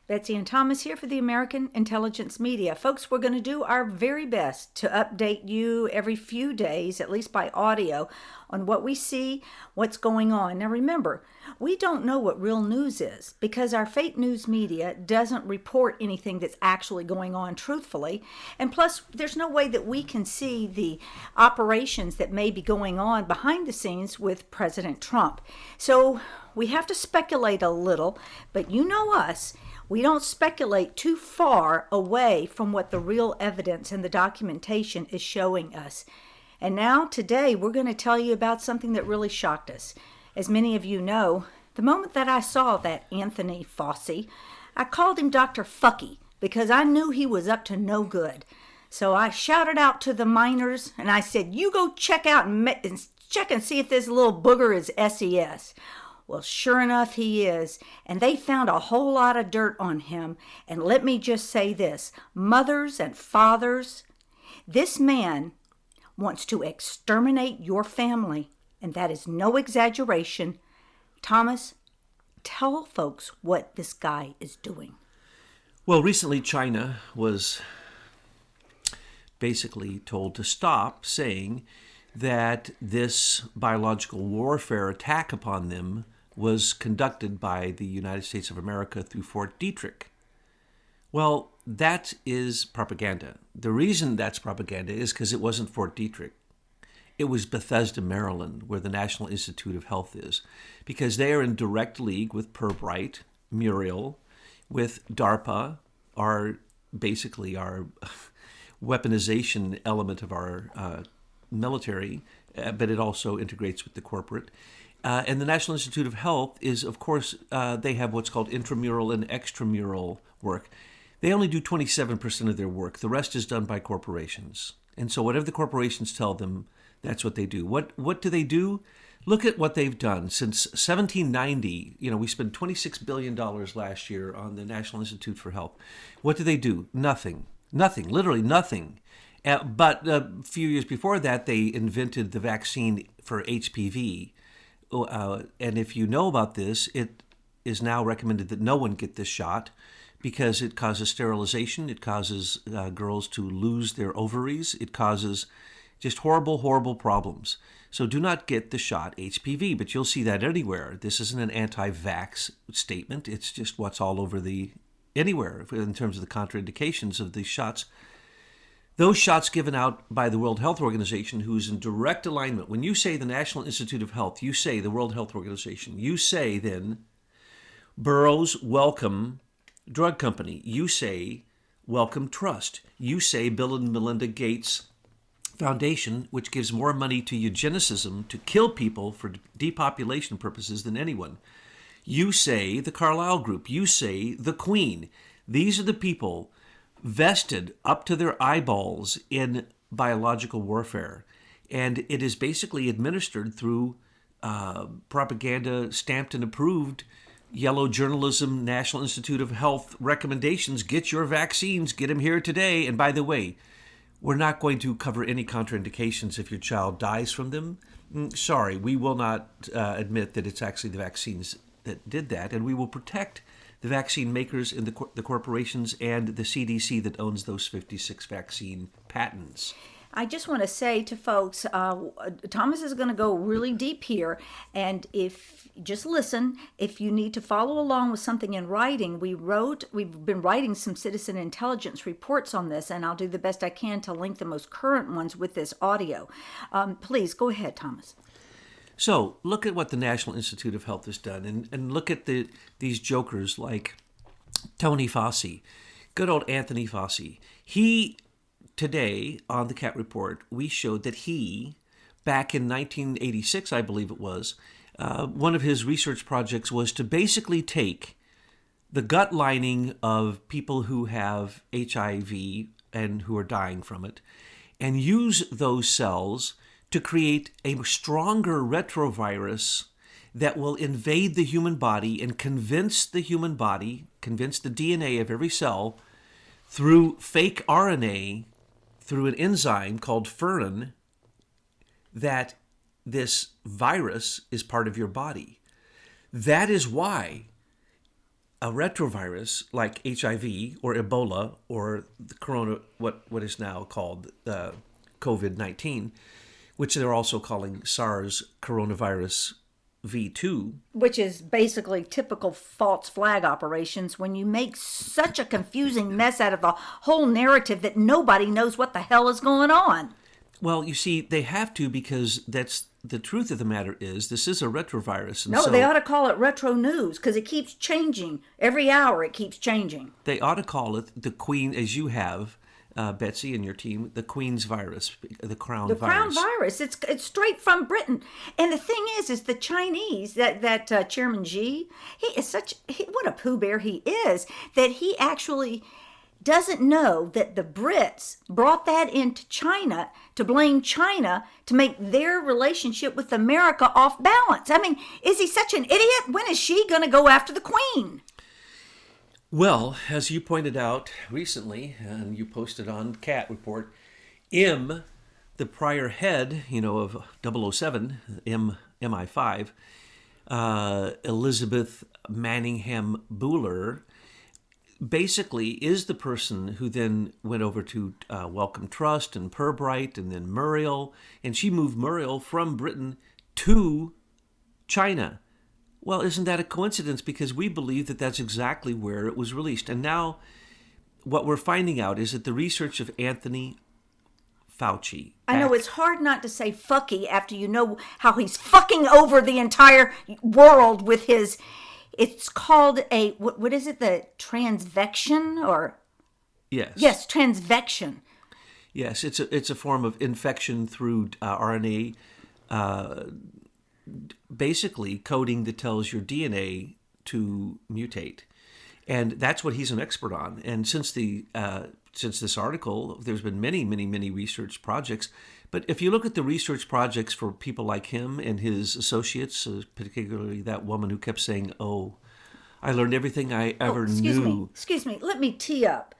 Betsy and Thomas here for the American Intelligence Media. Folks, we're going to do our very best to update you every few days, at least by audio, on what we see, what's going on. Now remember, we don't know what real news is because our fake news media doesn't report anything that's actually going on truthfully. And plus, there's no way that we can see the operations that may be going on behind the scenes with President Trump. So we have to speculate a little, but you know us. We don't speculate too far away from what the real evidence and the documentation is showing us. And now, today, we're going to tell you about something that really shocked us. As many of you know, the moment that I saw that Anthony Fauci, I called him Dr. Fucky because I knew he was up to no good. So I shouted out to the miners and I said, you go check out and check and see if this little booger is SES. Well, sure enough, he is. And they found a whole lot of dirt on him. And let me just say this, mothers and fathers, this man wants to exterminate your family. And that is no exaggeration. Thomas, tell folks what this guy is doing. Well, recently China was basically told to stop saying that this biological warfare attack upon them was conducted by the United States of America through Fort Detrick. Well, that is propaganda. The reason that's propaganda is because it wasn't Fort Detrick. It was Bethesda, Maryland, where the National Institute of Health is, because they are in direct league with Pirbright, Muriel, with DARPA, basically our weaponization element of our military, but it also integrates with the corporate. And the National Institute of Health is, of course, they have what's called intramural and extramural work. They only do 27% of their work. The rest is done by corporations. And so whatever the corporations tell them, that's what they do. What do they do? Look at what they've done. Since 1790, we spent $26 billion last year on the National Institute for Health. What do they do? Nothing, literally nothing. But a few years before that, they invented the vaccine for HPV. And if you know about this, it is now recommended that no one get this shot because it causes sterilization. It causes girls to lose their ovaries. It causes just horrible, horrible problems. So do not get the shot HPV, but you'll see that anywhere. This isn't an anti-vax statement. It's just what's all over anywhere in terms of the contraindications of these shots. Those shots given out by the World Health Organization, who's in direct alignment. When you say the National Institute of Health, you say the World Health Organization. You say then Burroughs Wellcome Drug Company. You say Wellcome Trust. You say Bill and Melinda Gates Foundation, which gives more money to eugenicism to kill people for depopulation purposes than anyone. You say the Carlyle Group. You say the Queen. These are the people vested up to their eyeballs in biological warfare. And it is basically administered through propaganda stamped and approved yellow journalism, National Institute of Health recommendations. Get your vaccines, get them here today. And by the way, we're not going to cover any contraindications if your child dies from them. Sorry, we will not admit that it's actually the vaccines that did that. And we will protect the vaccine makers and the corporations and the CDC that owns those 56 vaccine patents. I just want to say to folks, Thomas is going to go really deep here. And just listen, if you need to follow along with something in writing, we've been writing some citizen intelligence reports on this, and I'll do the best I can to link the most current ones with this audio. Please go ahead, Thomas. So look at what the National Institute of Health has done, and look at these jokers like Tony Fauci, good old Anthony Fauci. Today on the Cat Report, we showed that back in 1986, I believe it was, one of his research projects was to basically take the gut lining of people who have HIV and who are dying from it and use those cells to create a stronger retrovirus that will invade the human body and convince the DNA of every cell through fake RNA, through an enzyme called furin, that this virus is part of your body. That is why a retrovirus like HIV or Ebola or the corona, what is now called COVID-19, which they're also calling SARS coronavirus V2. Which is basically typical false flag operations when you make such a confusing mess out of the whole narrative that nobody knows what the hell is going on. Well, you see, they have to, because that's the truth of the matter is this is a retrovirus. And No, so they ought to call it retro news because it keeps changing. Every hour it keeps changing. they ought to call it the Queen, as you have, Betsy and your team, the Queen's virus, the Crown The virus. crown virus, it's straight from Britain. And the thing is the Chinese, that Chairman Xi, he is what a Pooh Bear he is, that he actually doesn't know that the Brits brought that into China to blame China to make their relationship with America off balance. I mean, is he such an idiot? When is she going to go after the Queen? Well, as you pointed out recently, and you posted on Cat Report, M, the prior head, of 007, MI5, Elizabeth Manningham Buller, basically is the person who then went over to Wellcome Trust and Pirbright and then Muriel, and she moved Muriel from Britain to China. Well, isn't that a coincidence? Because we believe that that's exactly where it was released. And now what we're finding out is that the research of Anthony Fauci. I know it's hard not to say fucky after you know how he's fucking over the entire world with his... It's called what is it? The transvection or? Yes. Yes, transvection. Yes, it's a form of infection through RNA, basically coding that tells your DNA to mutate, and that's what he's an expert on. And since this article, there's been many research projects. But if you look at the research projects for people like him and his associates, particularly that woman who kept saying, "Oh, I learned everything I ever knew." Excuse me. Let me tee up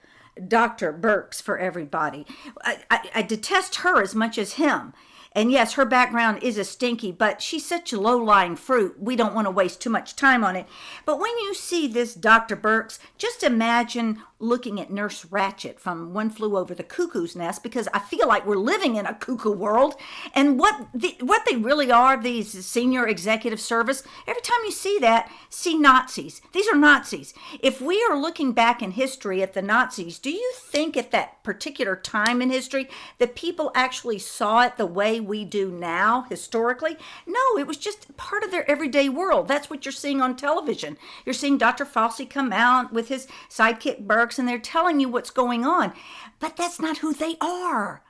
Dr. Birx for everybody. I detest her as much as him. And yes, her background is a stinky, but she's such a low-lying fruit. We don't want to waste too much time on it. But when you see this Dr. Birx, just imagine looking at Nurse Ratched from One Flew Over the Cuckoo's Nest, because I feel like we're living in a cuckoo world. And what they really are, these senior executive service, every time you see that, see Nazis. These are Nazis. If we are looking back in history at the Nazis, do you think at that particular time in history that people actually saw it the way we do now historically? No, it was just part of their everyday world. That's what you're seeing on television. You're seeing Dr. Fauci come out with his sidekick Birx, and they're telling you what's going on. But that's not who they are.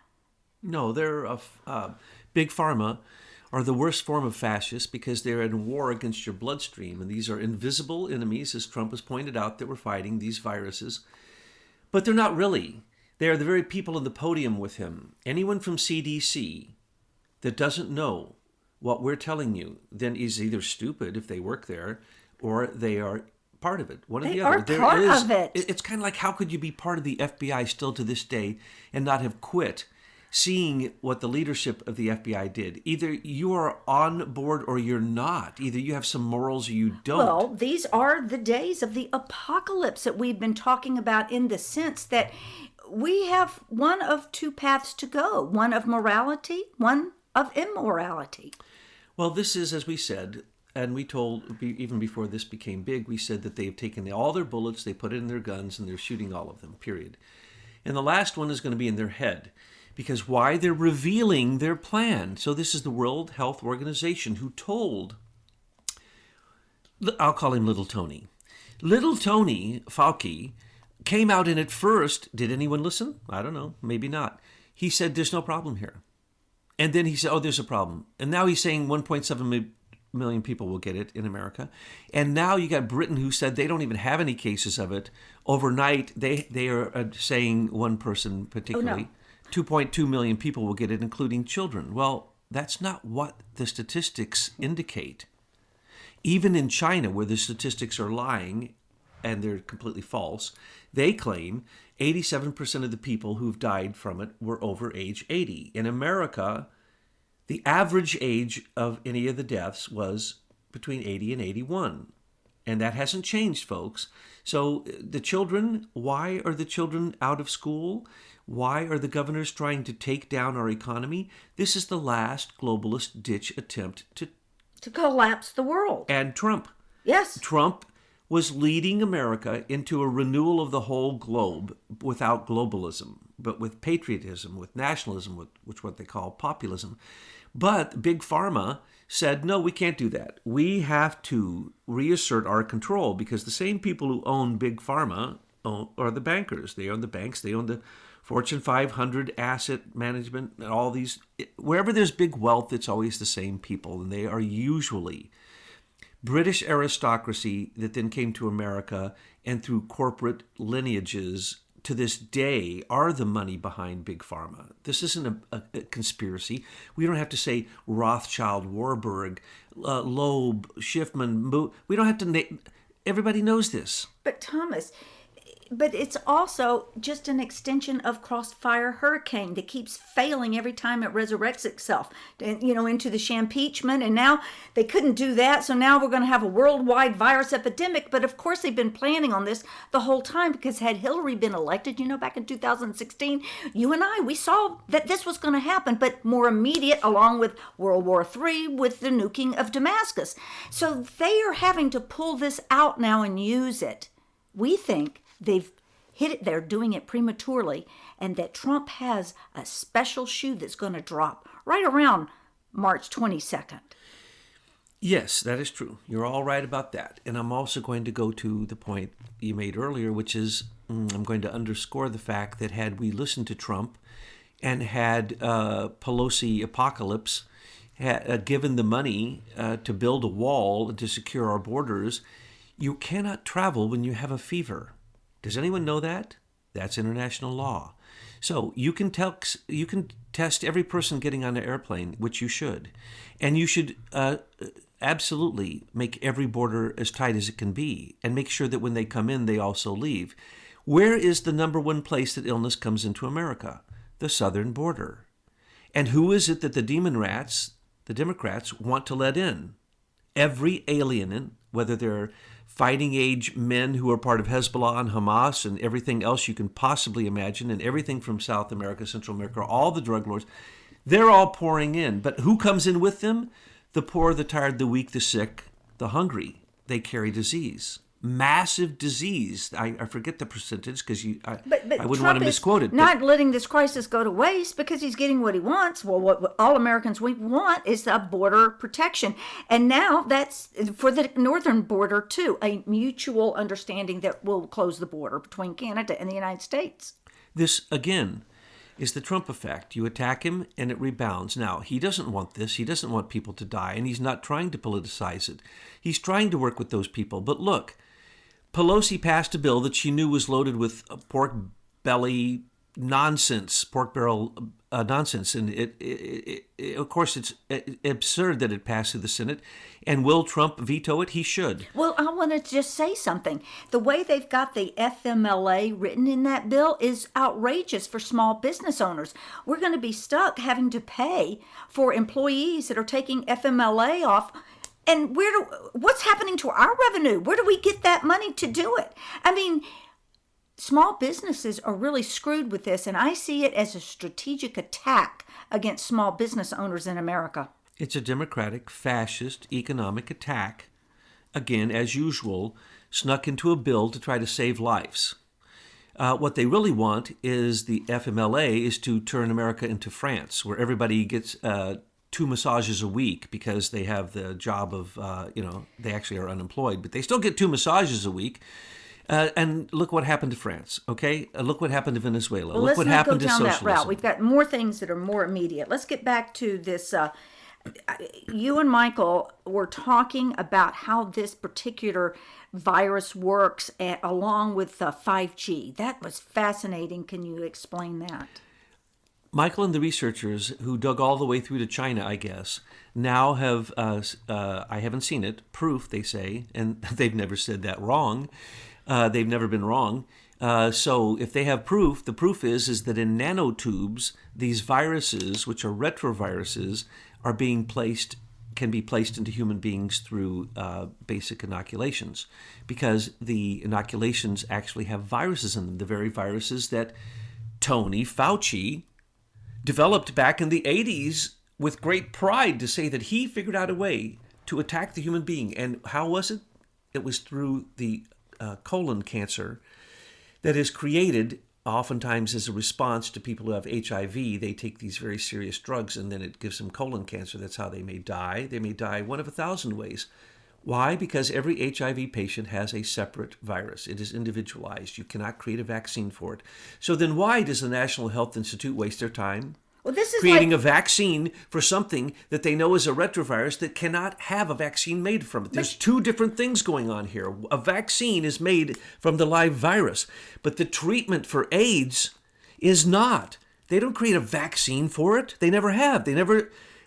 No, they're big pharma are the worst form of fascists because they're in war against your bloodstream. And these are invisible enemies, as Trump has pointed out, that we're fighting, these viruses. But they're not really. They are the very people on the podium with him. Anyone from CDC that doesn't know what we're telling you then is either stupid if they work there, or they are part of it. One or the other. They are part of it. It's kind of like, how could you be part of the FBI still to this day and not have quit seeing what the leadership of the FBI did? Either you are on board or you're not. Either you have some morals or you don't. Well, these are the days of the apocalypse that we've been talking about, in the sense that we have one of two paths to go. One of morality, one of immorality. Well, this is, as we said, and we told, even before this became big, we said that they've taken all their bullets, they put it in their guns, and they're shooting all of them, period. And the last one is going to be in their head. Because why? They're revealing their plan. So this is the World Health Organization who told, I'll call him Little Tony. Little Tony Fauci came out, and at first, did anyone listen? I don't know, maybe not. He said, there's no problem here. And then he said, oh, there's a problem. And now he's saying 1.7 million people will get it in America. And now you got Britain, who said they don't even have any cases of it. Overnight, they are saying, one person particularly, 2.2 million people will get it, including children. Well, that's not what the statistics indicate. Even in China, where the statistics are lying and they're completely false, they claim 87% of the people who've died from it were over age 80. In America, the average age of any of the deaths was between 80 and 81. And that hasn't changed, folks. So the children, why are the children out of school? Why are the governors trying to take down our economy? This is the last globalist ditch attempt To collapse the world. and Trump. Yes. Trump was leading America into a renewal of the whole globe without globalism, but with patriotism, with nationalism, with what they call populism. But Big Pharma said, no, we can't do that. We have to reassert our control, because the same people who own Big Pharma are the bankers. They own the banks. They own the Fortune 500 asset management and all these. Wherever there's big wealth, it's always the same people, and they are usually British aristocracy that then came to America, and through corporate lineages to this day are the money behind Big Pharma. This isn't a conspiracy. We don't have to say Rothschild, Warburg, Loeb, Schiffman. We don't have to name. Everybody knows this. But Thomas, but it's also just an extension of Crossfire Hurricane that keeps failing every time it resurrects itself, into the impeachment. And now they couldn't do that. So now we're going to have a worldwide virus epidemic. But of course, they've been planning on this the whole time, because had Hillary been elected, back in 2016, you and I, we saw that this was going to happen, but more immediate, along with World War III, with the nuking of Damascus. So they are having to pull this out now and use it. We think they've hit it, they're doing it prematurely, and that Trump has a special shoe that's going to drop right around March 22nd. Yes, that is true. You're all right about that. And I'm also going to go to the point you made earlier, which is I'm going to underscore the fact that had we listened to Trump and had Pelosi apocalypse given the money to build a wall to secure our borders, you cannot travel when you have a fever. Does anyone know that? That's international law. So you can test every person getting on an airplane, which you should. And you should absolutely make every border as tight as it can be, and make sure that when they come in, they also leave. Where is the number one place that illness comes into America? The southern border. And who is it that the Democrats want to let in? Every alien, whether they're fighting age men who are part of Hezbollah and Hamas and everything else you can possibly imagine, and everything from South America, Central America, all the drug lords, they're all pouring in. But who comes in with them? The poor, the tired, the weak, the sick, the hungry. They carry disease. Massive disease. I forget the percentage because I wouldn't want to misquote it. Not letting this crisis go to waste because he's getting what he wants. Well, what all Americans we want is a border protection. And now that's for the northern border too, a mutual understanding that will close the border between Canada and the United States. This, again, is the Trump effect. You attack him and it rebounds. Now, he doesn't want this. He doesn't want people to die, and he's not trying to politicize it. He's trying to work with those people. But look, Pelosi passed a bill that she knew was loaded with pork belly nonsense, pork barrel nonsense. And of course, it's absurd that it passed through the Senate. And will Trump veto it? He should. Well, I want to just say something. The way they've got the FMLA written in that bill is outrageous for small business owners. We're going to be stuck having to pay for employees that are taking FMLA off. And what's happening to our revenue? Where do we get that money to do it? I mean, small businesses are really screwed with this, and I see it as a strategic attack against small business owners in America. It's a democratic, fascist, economic attack, again, as usual, snuck into a bill to try to save lives. What they really want is the FMLA is to turn America into France, where everybody gets 2 massages a week because they have the job of, they actually are unemployed, but they still get 2 massages a week. And look what happened to France, okay? Look what happened to Venezuela. Well, look what happened to socialism. Let's not go down that route. We've got more things that are more immediate. Let's get back to this. You and Michael were talking about how this particular virus works along with 5G. That was fascinating. Can you explain that? Michael and the researchers who dug all the way through to China, I guess, now have, I haven't seen it, proof, they say, and they've never said that wrong. They've never been wrong. So if they have proof, the proof is that in nanotubes, these viruses, which are retroviruses, are being placed can be placed into human beings through basic inoculations, because the inoculations actually have viruses in them, the very viruses that Tony Fauci developed back in the 80s with great pride to say that he figured out a way to attack the human being. And how was it? It was through the colon cancer that is created oftentimes as a response to people who have HIV. They take these very serious drugs and then it gives them colon cancer. That's how they may die. They may die one of 1,000 ways. Why? Because every HIV patient has a separate virus. It is individualized. You cannot create a vaccine for it. So then why does the National Health Institute waste their time Well, this is creating like, a vaccine for something that they know is a retrovirus that cannot have a vaccine made from it? There's two different things going on here. A vaccine is made from the live virus, but the treatment for AIDS is not. They don't create a vaccine for it. They never have.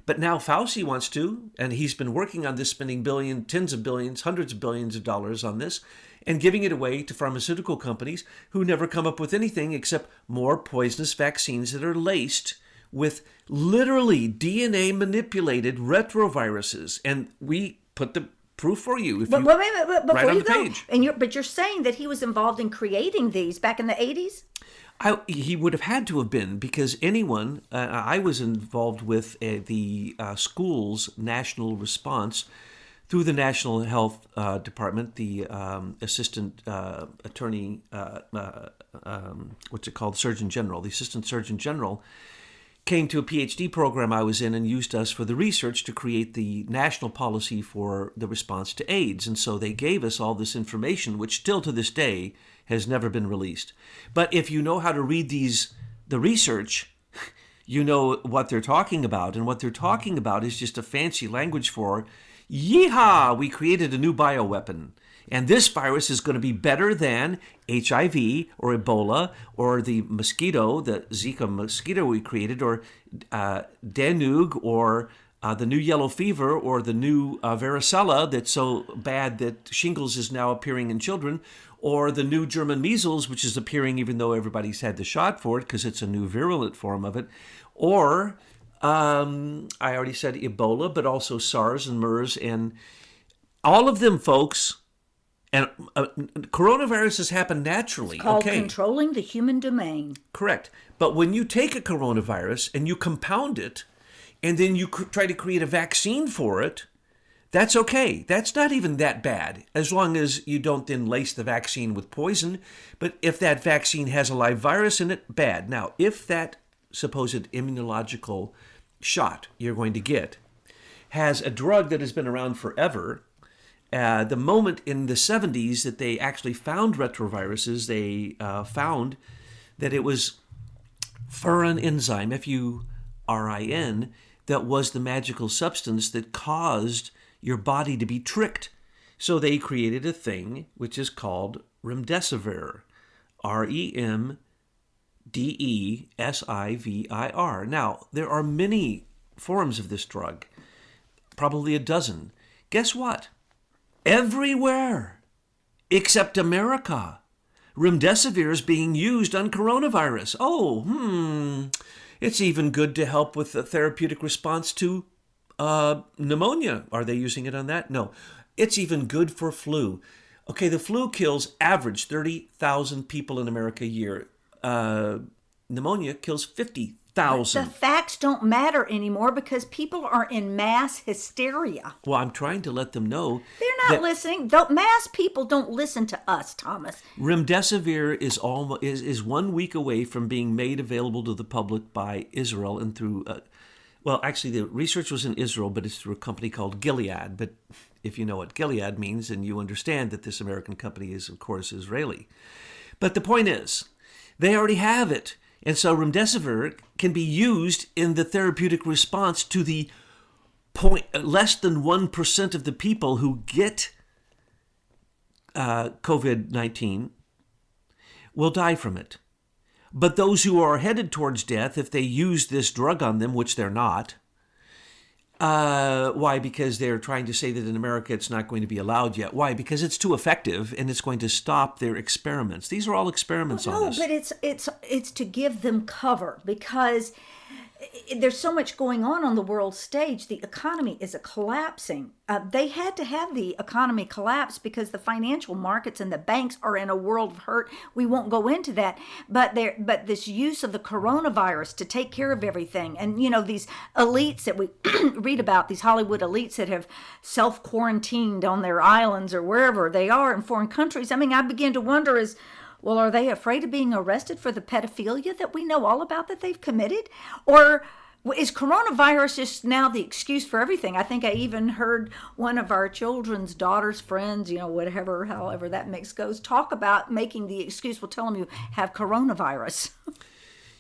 But now Fauci wants to, and he's been working on this, spending tens of billions, hundreds of billions of dollars on this, and giving it away to pharmaceutical companies who never come up with anything except more poisonous vaccines that are laced with literally DNA manipulated retroviruses. And we put the proof for you. but wait, before right on you the go, page. but you're saying that he was involved in creating these back in the 80s? He would have had to have been, because anyone, I was involved with the school's national response through the National Health Department, the assistant attorney, Surgeon General, the assistant surgeon general, came to a PhD program I was in and used us for the research to create the national policy for the response to AIDS. And so they gave us all this information, which still to this day has never been released. But if you know how to read the research, you know what they're talking about. And what they're talking about is just a fancy language for, yeehaw, we created a new bioweapon. And this virus is going to be better than HIV or Ebola or the mosquito, the Zika mosquito we created, or Danube, or the new yellow fever, or the new varicella that's so bad that shingles is now appearing in children, or the new German measles, which is appearing even though everybody's had the shot for it because it's a new virulent form of it, or I already said Ebola, but also SARS and MERS, and all of them, folks. And coronaviruses happen naturally. It's called controlling the human domain. Correct. But when you take a coronavirus and you compound it, and then you try to create a vaccine for it, that's okay. That's not even that bad, as long as you don't then lace the vaccine with poison. But if that vaccine has a live virus in it, bad. Now, if that supposed immunological shot you're going to get has a drug that has been around forever, the moment in the 70s that they actually found retroviruses, they found that it was furin enzyme, F-U-R-I-N, that was the magical substance that caused your body to be tricked. So they created a thing which is called remdesivir, R-E-M-D-E-S-I-V-I-R. Now, there are many forms of this drug, probably a dozen. Guess what? Everywhere except America, remdesivir is being used on coronavirus. It's even good to help with the therapeutic response to pneumonia. Are they using it on that? No. It's even good for flu. Okay, the flu kills average 30,000 people in America a year. Pneumonia kills 50,000. The facts don't matter anymore because people are in mass hysteria. Well, I'm trying to let them know. They're not listening. Mass people don't listen to us, Thomas. Remdesivir is 1 week away from being made available to the public by Israel and through, actually the research was in Israel, but it's through a company called Gilead. But if you know what Gilead means, then you understand that this American company is, of course, Israeli. But the point is, they already have it. And so remdesivir can be used in the therapeutic response to the less than 1% of the people who get COVID-19 will die from it. But those who are headed towards death, if they use this drug on them, which they're not, why? Because they're trying to say that in America it's not going to be allowed yet. Why? Because it's too effective and it's going to stop their experiments. These are all experiments on us. No, but it's to give them cover because there's so much going on the world stage. The economy is collapsing. They had to have the economy collapse because the financial markets and the banks are in a world of hurt. We won't go into that, but this use of the coronavirus to take care of everything, and these elites that we read about, these Hollywood elites that have self-quarantined on their islands or wherever they are in foreign countries. I mean, I begin to wonder well, are they afraid of being arrested for the pedophilia that we know all about that they've committed? Or is coronavirus just now the excuse for everything? I think I even heard one of our children's daughter's friends, whatever, however that mix goes, talk about making the excuse, well, tell them you have coronavirus.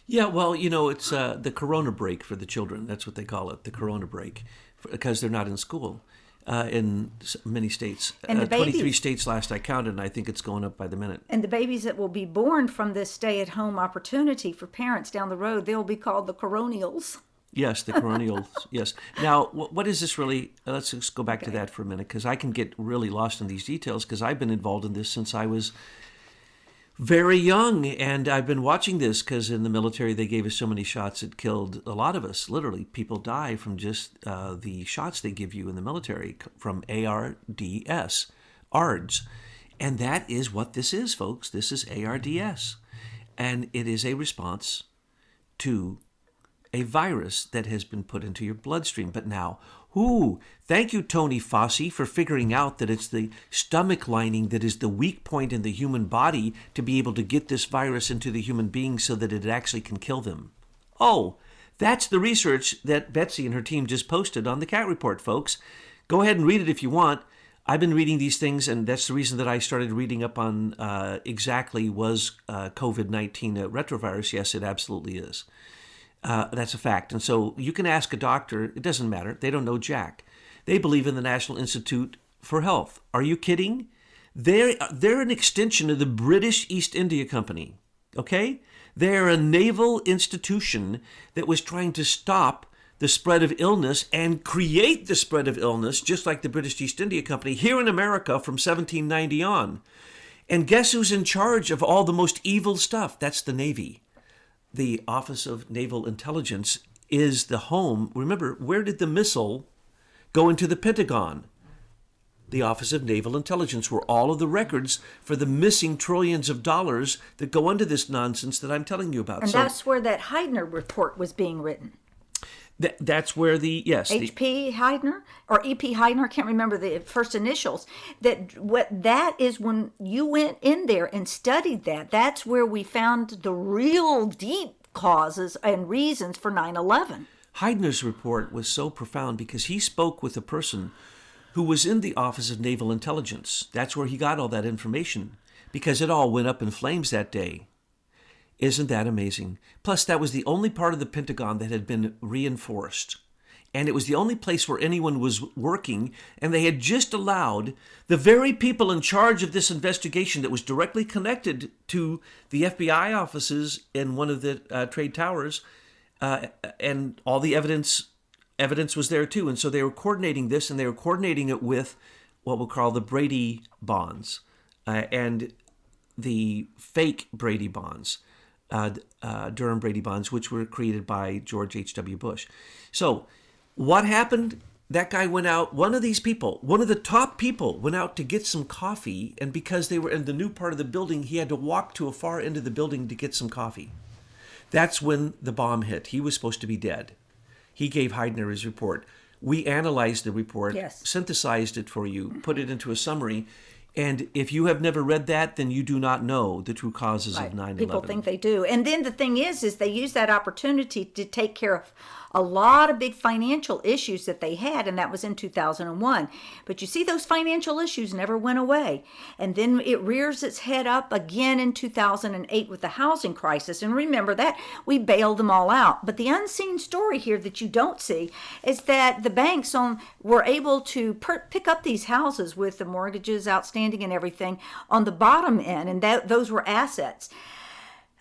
Yeah, well, it's the corona break for the children. That's what they call it, the corona break, because they're not in school. In many states. And the 23 states last I counted, and I think it's going up by the minute. And the babies that will be born from this stay-at-home opportunity for parents down the road, they'll be called the coronials. Yes, the coronials, yes. Now, what is this really? Let's just go back to that for a minute, because I can get really lost in these details, because I've been involved in this since I was very young, and I've been watching this because in the military they gave us so many shots it killed a lot of us. Literally, people die from just the shots they give you in the military from ARDS, and that is what this is, folks. This is ARDS, and it is a response to a virus that has been put into your bloodstream. But now, thank you, Tony Fauci, for figuring out that it's the stomach lining that is the weak point in the human body to be able to get this virus into the human being so that it actually can kill them. Oh, that's the research that Betsy and her team just posted on the Cat Report, folks. Go ahead and read it if you want. I've been reading these things, and that's the reason that I started reading up on exactly was COVID-19 a retrovirus. Yes, it absolutely is. That's a fact. And so you can ask a doctor, it doesn't matter. They don't know jack. They believe in the National Institute for Health. Are you kidding? They're an extension of the British East India Company, okay? They're a naval institution that was trying to stop the spread of illness and create the spread of illness, just like the British East India Company, here in America from 1790 on. And guess who's in charge of all the most evil stuff? That's the Navy. The Office of Naval Intelligence is the home. Remember, where did the missile go into the Pentagon? The Office of Naval Intelligence, where all of the records for the missing trillions of dollars that go into this nonsense that I'm telling you about. And that's where that Heidner report was being written. That's where H.P. Heidner or E.P. Heidner, I can't remember the first initials. That is when you went in there and studied that. That's where we found the real deep causes and reasons for 9/11. Heidner's report was so profound because he spoke with a person who was in the Office of Naval Intelligence. That's where he got all that information because it all went up in flames that day. Isn't that amazing? Plus, that was the only part of the Pentagon that had been reinforced. And it was the only place where anyone was working, and they had just allowed the very people in charge of this investigation that was directly connected to the FBI offices in one of the trade towers, and all the evidence was there too. And so they were coordinating this, and they were coordinating it with what we'll call the Brady bonds and the fake Brady bonds. Durham Brady bonds, which were created by George H.W. Bush. So what happened? That guy went out, one of these people, one of the top people, went out to get some coffee, and because they were in the new part of the building, he had to walk to a far end of the building to get some coffee. That's when the bomb hit. He was supposed to be dead. He gave Heidner his report. We analyzed the report, synthesized it for you, put it into a summary. And if you have never read that, then you do not know the true causes of 9/11. People think they do. And then the thing is they use that opportunity to take care of a lot of big financial issues that they had, and that was in 2001. But you see, those financial issues never went away. And then it rears its head up again in 2008 with the housing crisis. And remember that we bailed them all out. But the unseen story here that you don't see is that the banks were able to pick up these houses with the mortgages outstanding and everything on the bottom end, and those were assets.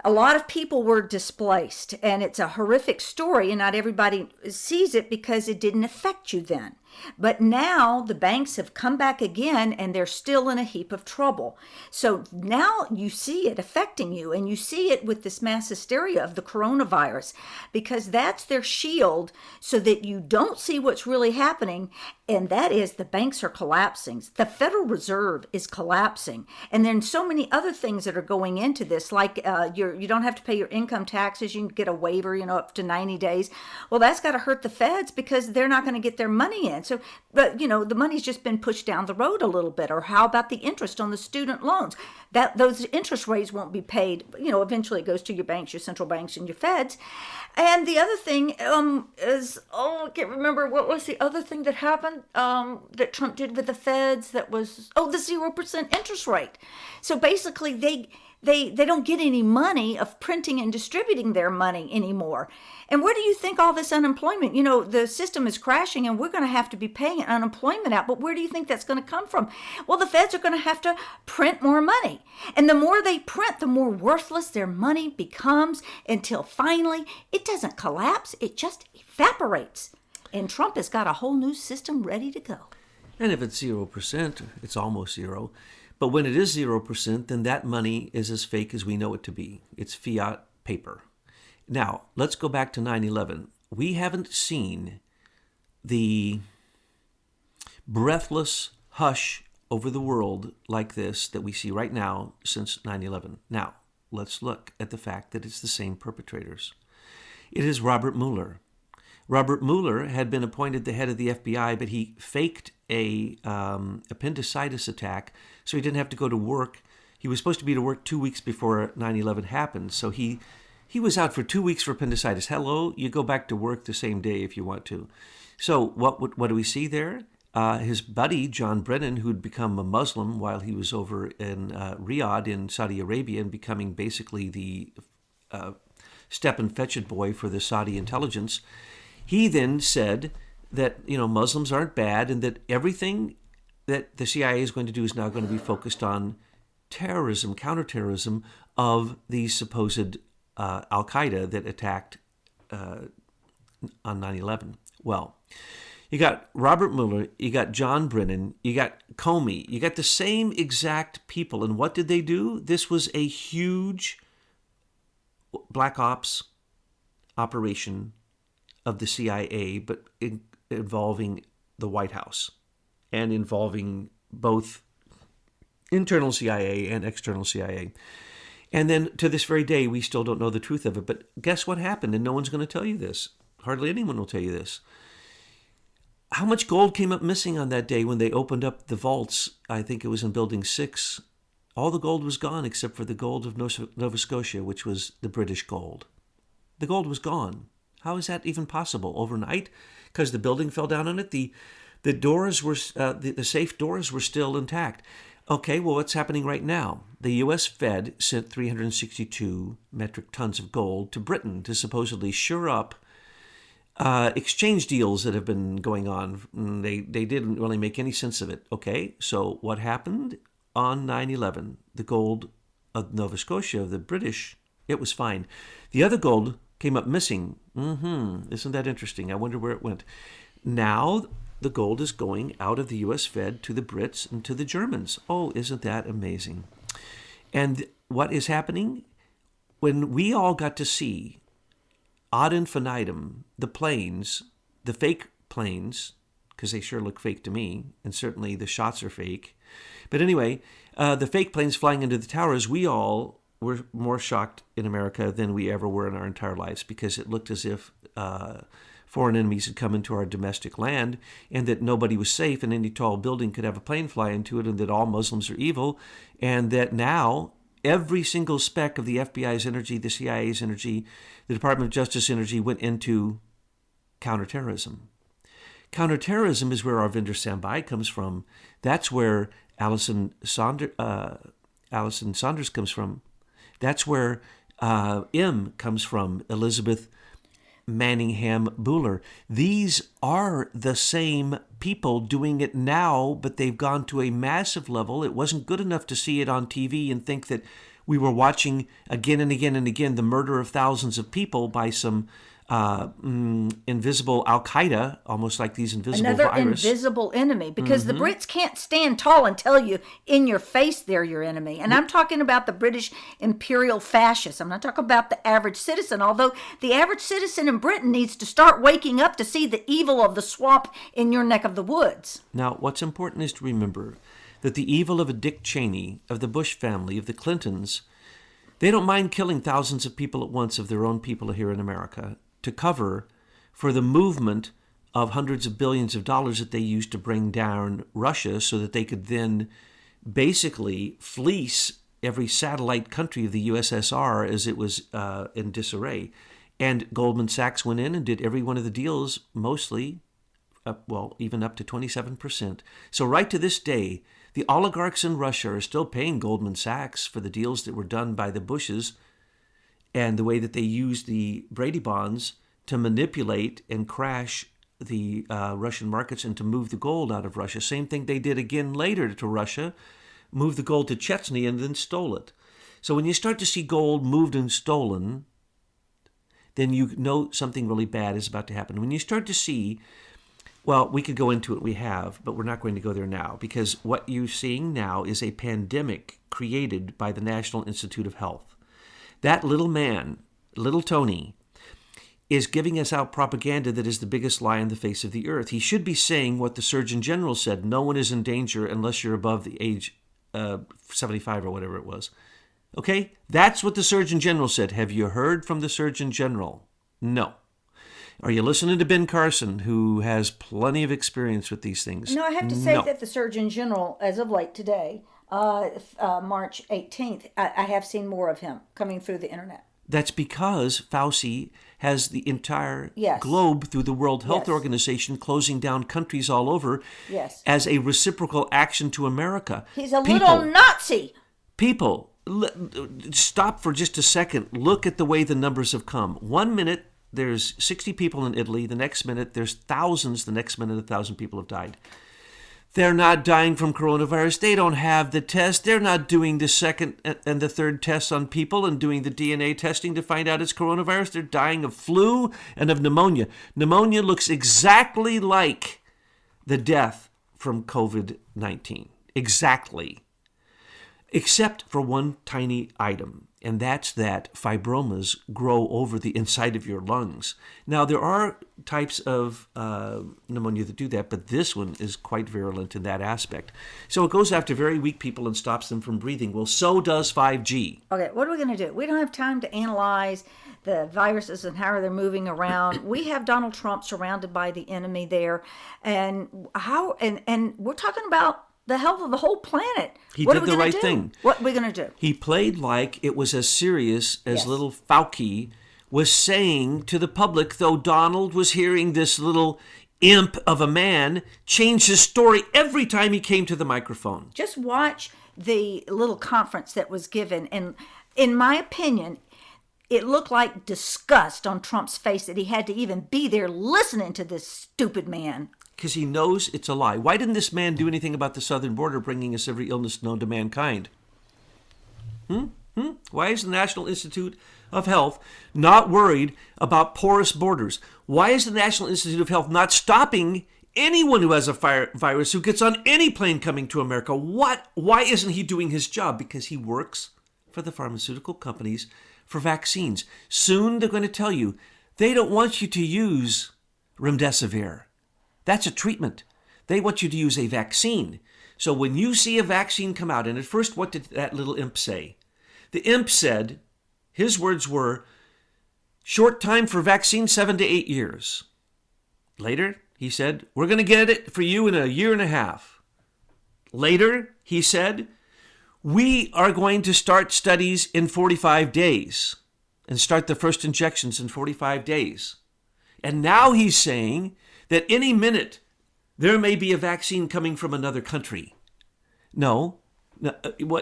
A lot of people were displaced, and it's a horrific story, and not everybody sees it because it didn't affect you then. But now the banks have come back again and they're still in a heap of trouble. So now you see it affecting you, and you see it with this mass hysteria of the coronavirus, because that's their shield so that you don't see what's really happening. And that is, the banks are collapsing. The Federal Reserve is collapsing. And then so many other things that are going into this, like you don't have to pay your income taxes. You can get a waiver, up to 90 days. Well, that's got to hurt the feds because they're not going to get their money in. So, but the money's just been pushed down the road a little bit. Or how about the interest on the student loans? That those interest rates won't be paid. Eventually it goes to your banks, your central banks, and your feds. And the other thing is, I can't remember, what was the other thing that happened that Trump did with the feds? That was the 0% interest rate. So basically, they don't get any money of printing and distributing their money anymore. And where do you think all this unemployment? The system is crashing, and we're going to have to be paying unemployment out. But where do you think that's going to come from? Well, the feds are going to have to print more money. And the more they print, the more worthless their money becomes, until finally it doesn't collapse. It just evaporates. And Trump has got a whole new system ready to go. And if it's 0%, it's almost zero. But when it is 0%, then that money is as fake as we know it to be. It's fiat paper. Now, let's go back to 9/11. We haven't seen the breathless hush over the world like this that we see right now since 9/11. Now, let's look at the fact that it's the same perpetrators. It is Robert Mueller. Robert Mueller had been appointed the head of the FBI, but he faked a appendicitis attack, so he didn't have to go to work. He was supposed to be to work 2 weeks before 9/11 happened, so he was out for 2 weeks for appendicitis. Hello, you go back to work the same day if you want to. So what do we see there? His buddy, John Brennan, who'd become a Muslim while he was over in Riyadh in Saudi Arabia and becoming basically the step and fetch it boy for the Saudi intelligence, he then said that, Muslims aren't bad, and that everything that the CIA is going to do is now going to be focused on terrorism, counterterrorism of the supposed Al-Qaeda that attacked on 9/11. Well, you got Robert Mueller, you got John Brennan, you got Comey, you got the same exact people. And what did they do? This was a huge black ops operation of the CIA, but involving the White House and involving both internal CIA and external CIA. And then to this very day, we still don't know the truth of it. But guess what happened? And no one's going to tell you this. Hardly anyone will tell you this. How much gold came up missing on that day when they opened up the vaults? I think it was in Building 6. All the gold was gone except for the gold of Nova Scotia, which was the British gold. The gold was gone. How is that even possible? Overnight? Because the building fell down on it? The doors were, the safe doors were still intact. Okay, well, what's happening right now? The U.S. Fed sent 362 metric tons of gold to Britain to supposedly shore up exchange deals that have been going on. They didn't really make any sense of it. Okay, so what happened on 9/11? The gold of Nova Scotia, of the British, it was fine. The other gold came up missing. Isn't that interesting? I wonder where it went. Now the gold is going out of the U.S. Fed to the Brits and to the Germans. Oh, isn't that amazing? And what is happening? When we all got to see ad infinitum the planes, the fake planes, because they sure look fake to me, and certainly the shots are fake. But anyway, the fake planes flying into the towers, we all were more shocked in America than we ever were in our entire lives, because it looked as if foreign enemies had come into our domestic land, and that nobody was safe, and any tall building could have a plane fly into it, and that all Muslims are evil, and that now every single speck of the FBI's energy, the CIA's energy, the Department of Justice energy went into counterterrorism. Counterterrorism is where our vendor standby comes from. That's where Allison Saunders comes from. That's where A.I.M comes from, Elizabeth Manningham Buehler. These are the same people doing it now, but they've gone to a massive level. It wasn't good enough to see it on TV and think that we were watching again and again and again the murder of thousands of people by some invisible Al-Qaeda, almost like these invisible Another virus. invisible enemy, because the Brits can't stand tall and tell you in your face they're your enemy. And I'm talking about the British imperial fascists. I'm not talking about the average citizen, although the average citizen in Britain needs to start waking up to see the evil of the swamp in your neck of the woods. Now, what's important is to remember that the evil of a Dick Cheney, of the Bush family, of the Clintons, they don't mind killing thousands of people at once of their own people here in America to cover for the movement of hundreds of billions of dollars that they used to bring down Russia so that they could then basically fleece every satellite country of the USSR as it was in disarray. And Goldman Sachs went in and did every one of the deals, mostly, even up to 27%. So right to this day, the oligarchs in Russia are still paying Goldman Sachs for the deals that were done by the Bushes and the way that they used the Brady bonds to manipulate and crash the Russian markets and to move the gold out of Russia. Same thing they did again later to Russia, moved the gold to Chechnya and then stole it. So when you start to see gold moved and stolen, then you know something really bad is about to happen. When you start to see, well, we could go into it, we have, but we're not going to go there now, because what you're seeing now is a pandemic created by the National Institute of Health. That little man, little Tony, is giving us out propaganda that is the biggest lie on the face of the earth. He should be saying what the Surgeon General said: no one is in danger unless you're above the age 75 or whatever it was. Okay? That's what the Surgeon General said. Have you heard from the Surgeon General? No. Are you listening to Ben Carson, who has plenty of experience with these things? No, I have to say No. that the Surgeon General, as of late today, March 18th, I have seen more of him coming through the internet. That's because Fauci has the entire Yes. globe through the World Health Yes. Organization closing down countries all over Yes. as a reciprocal action to America. He's a little Nazi. People, stop for just a second. Look at the way the numbers have come. 1 minute, there's 60 people in Italy. The next minute, there's thousands. The next minute, 1,000 people have died. They're not dying from coronavirus. They don't have the test. They're not doing the second and the third tests on people and doing the DNA testing to find out it's coronavirus. They're dying of flu and of pneumonia. Pneumonia looks exactly like the death from COVID-19. Exactly. Except for one tiny item, and that's that fibromas grow over the inside of your lungs. Now, there are types of pneumonia that do that, but this one is quite virulent in that aspect. So it goes after very weak people and stops them from breathing. Well, so does 5G. Okay, what are we going to do? We don't have time to analyze the viruses and how they're moving around. We have Donald Trump surrounded by the enemy there, and we're talking about the health of the whole planet. He What did are we the gonna right do? thing. What are we going to do? He played like it was as serious as Yes. little Fauci was saying to the public, though Donald was hearing this little imp of a man change his story every time he came to the microphone. Just watch the little conference that was given, and in my opinion, it looked like disgust on Trump's face that he had to even be there listening to this stupid man. Because he knows it's a lie. Why didn't this man do anything about the southern border bringing us every illness known to mankind? Why is the National Institute of Health not worried about porous borders? Why is the National Institute of Health not stopping anyone who has a virus who gets on any plane coming to America? Why isn't he doing his job? Because he works for the pharmaceutical companies for vaccines. Soon they're going to tell you they don't want you to use remdesivir. That's a treatment. They want you to use a vaccine. So when you see a vaccine come out, and at first, what did that little imp say? The imp said, his words were, short time for vaccine, 7 to 8 years. Later, he said, we're going to get it for you in a year and a half. Later, he said, we are going to start studies in 45 days and start the first injections in 45 days. And now he's saying that any minute there may be a vaccine coming from another country.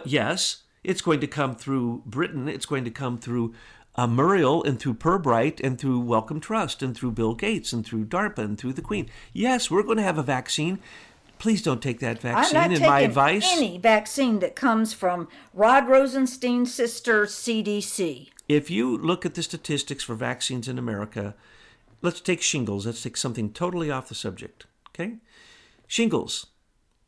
Yes, it's going to come through Britain. It's going to come through Muriel and through Pirbright and through Wellcome Trust and through Bill Gates and through DARPA and through the Queen. Yes, we're going to have a vaccine. Please don't take that vaccine. I'm not in my taking advice, any vaccine that comes from Rod Rosenstein's sister CDC. if you look at the statistics for vaccines in America, let's take shingles. Let's take something totally off the subject. Okay? Shingles.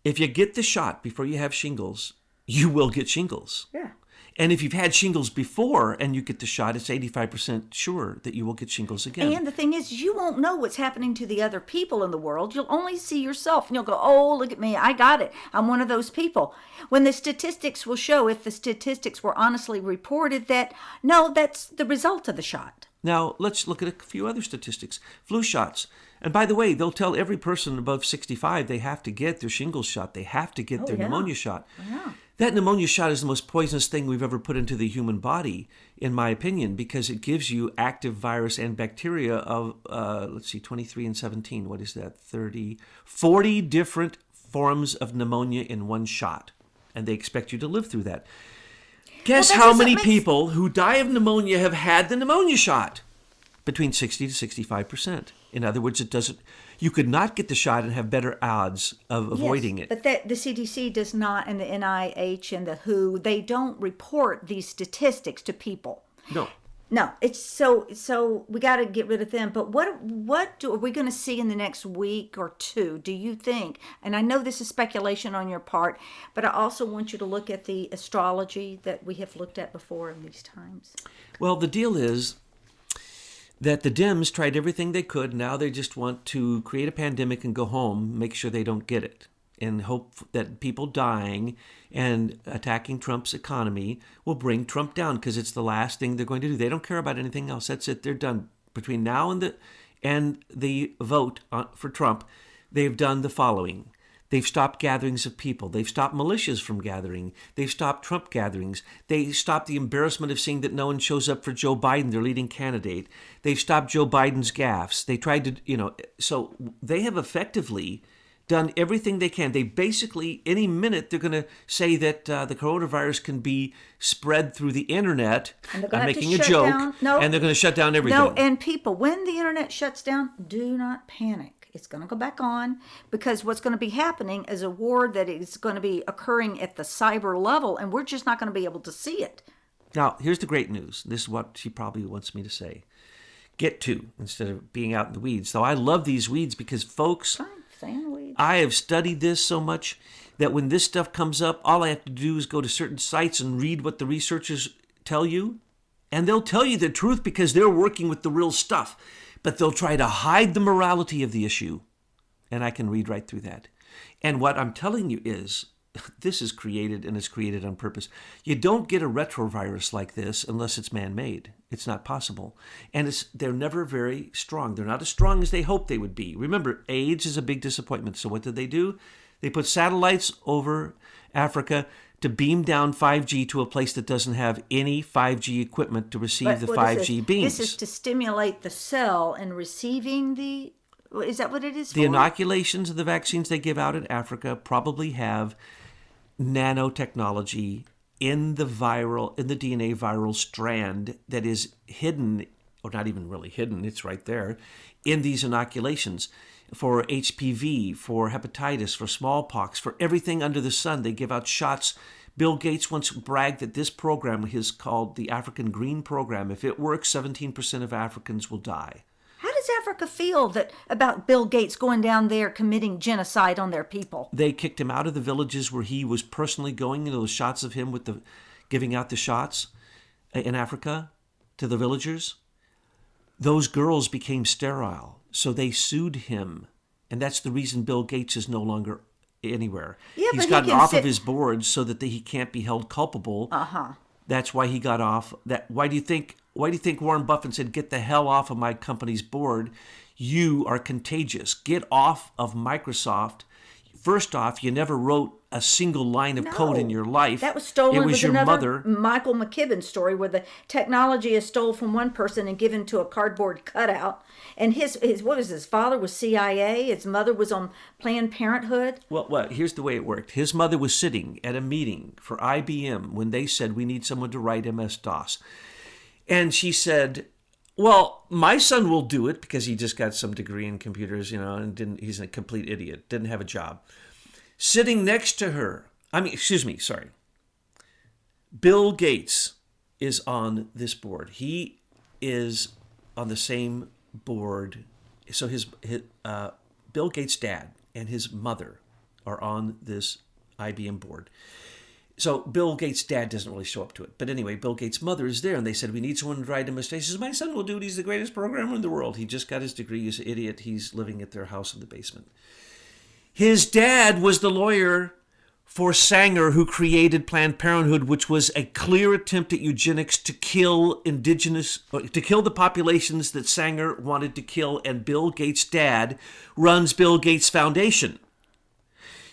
If you get the shot before you have shingles, you will get shingles. Yeah. And if you've had shingles before and you get the shot, it's 85% sure that you will get shingles again. And the thing is, you won't know what's happening to the other people in the world. You'll only see yourself and you'll go, oh, look at me. I got it. I'm one of those people. When the statistics will show, if the statistics were honestly reported, that no, that's the result of the shot. Now, let's look at a few other statistics. Flu shots. And by the way, they'll tell every person above 65 they have to get their shingles shot. They have to get their pneumonia shot. Yeah. That pneumonia shot is the most poisonous thing we've ever put into the human body, in my opinion, because it gives you active virus and bacteria of, 23 and 17. What is that? 40 different forms of pneumonia in one shot. And they expect you to live through that. Guess how many people who die of pneumonia have had the pneumonia shot? Between 60 to 65%. In other words, you could not get the shot and have better odds of avoiding it. But the CDC does not, and the NIH and the WHO, they don't report these statistics to people. No, it's so we got to get rid of them. But what are we going to see in the next week or two, do you think? And I know this is speculation on your part, but I also want you to look at the astrology that we have looked at before in these times. Well, the deal is that the Dems tried everything they could. Now they just want to create a pandemic and go home, make sure they don't get it, and hope that people dying and attacking Trump's economy will bring Trump down, because it's the last thing they're going to do. They don't care about anything else. That's it. They're done. Between now and the vote for Trump, they've done the following. They've stopped gatherings of people. They've stopped militias from gathering. They've stopped Trump gatherings. They stopped the embarrassment of seeing that no one shows up for Joe Biden, their leading candidate. They've stopped Joe Biden's gaffes. They tried to, so they have effectively done everything they can. They basically, any minute, they're going to say that the coronavirus can be spread through the internet. I'm making a joke. And they're going to shut down everything. No, and people, when the internet shuts down, do not panic. It's going to go back on, because what's going to be happening is a war that is going to be occurring at the cyber level, and we're just not going to be able to see it. Now, here's the great news. This is what she probably wants me to say. Get to, instead of being out in the weeds. So I love these weeds because, folks, I have studied this so much that when this stuff comes up, all I have to do is go to certain sites and read what the researchers tell you. And they'll tell you the truth because they're working with the real stuff. But they'll try to hide the morality of the issue. And I can read right through that. And what I'm telling you is, this is created, and it's created on purpose. You don't get a retrovirus like this unless it's man-made. It's not possible. And they're never very strong. They're not as strong as they hoped they would be. Remember, AIDS is a big disappointment. So what did they do? They put satellites over Africa to beam down 5G to a place that doesn't have any 5G equipment to receive the 5G beams. This is to stimulate the cell in receiving the... Is that what it is for? The inoculations of the vaccines they give out in Africa probably have nanotechnology in the DNA viral strand that is hidden, or not even really hidden, it's right there, in these inoculations. For HPV, for hepatitis, for smallpox, for everything under the sun. They give out shots. Bill Gates once bragged that this program is called the African Green Program. If it works, 17% of Africans will die. How does Africa feel about Bill Gates going down there committing genocide on their people? They kicked him out of the villages where he was personally going. Those shots of him giving out the shots in Africa to the villagers. Those girls became sterile. So they sued him. And that's the reason Bill Gates is no longer anywhere. Yeah, He's gotten off of his board so that he can't be held culpable. That's why he got off. Why do you think Warren Buffett said, "Get the hell off of my company's board. You are contagious. Get off of Microsoft." First off, you never wrote a single line of code in your life. That was stolen. It was your another mother. Michael McKibben story where the technology is stolen from one person and given to a cardboard cutout. And his father was CIA. His mother was on Planned Parenthood. Well, here's the way it worked. His mother was sitting at a meeting for IBM when they said, "We need someone to write MS-DOS." And she said, "Well, my son will do it," because he just got some degree in computers, and he's a complete idiot, didn't have a job. Sitting next to her, Bill Gates is on this board. He is on the same board. So his Bill Gates' dad and his mother are on this IBM board. So Bill Gates' dad doesn't really show up to it. But anyway, Bill Gates' mother is there, and they said, we need someone to ride him. He says, my son will do it. He's the greatest programmer in the world. He just got his degree. He's an idiot. He's living at their house in the basement. His dad was the lawyer for Sanger, who created Planned Parenthood, which was a clear attempt at eugenics to kill the populations that Sanger wanted to kill. And Bill Gates' dad runs Bill Gates Foundation.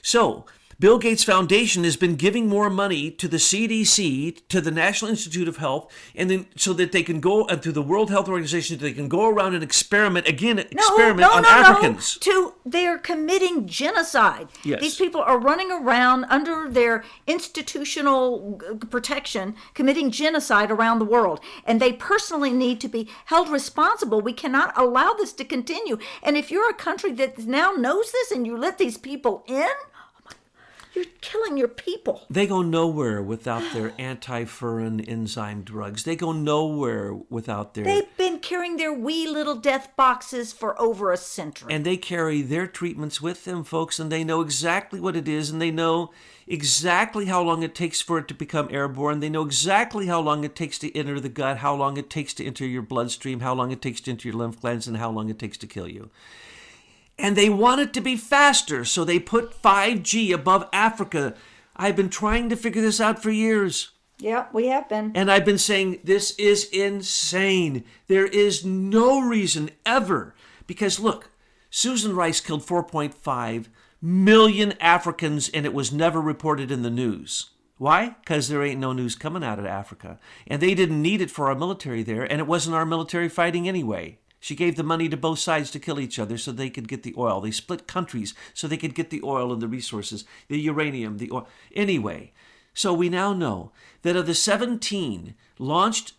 So Bill Gates Foundation has been giving more money to the CDC, to the National Institute of Health, and then so that they can go to the World Health Organization, they can go around and experiment on Africans. They're committing genocide. Yes. These people are running around under their institutional protection, committing genocide around the world, and they personally need to be held responsible. We cannot allow this to continue. And if you're a country that now knows this and you let these people in, you're killing your people. They go nowhere without their anti-furin enzyme drugs. They go nowhere without their... They've been carrying their wee little death boxes for over a century. And they carry their treatments with them, folks, and they know exactly what it is, and they know exactly how long it takes for it to become airborne. They know exactly how long it takes to enter the gut, how long it takes to enter your bloodstream, how long it takes to enter your lymph glands, and how long it takes to kill you. And they want it to be faster, so they put 5G above Africa. I've been trying to figure this out for years. Yeah, we have been. And I've been saying, this is insane. There is no reason ever. Because look, Susan Rice killed 4.5 million Africans, and it was never reported in the news. Why? Because there ain't no news coming out of Africa. And they didn't need it for our military there, and it wasn't our military fighting anyway. She gave the money to both sides to kill each other so they could get the oil. They split countries so they could get the oil and the resources, the uranium, the oil. Anyway, so we now know that of the 17 launched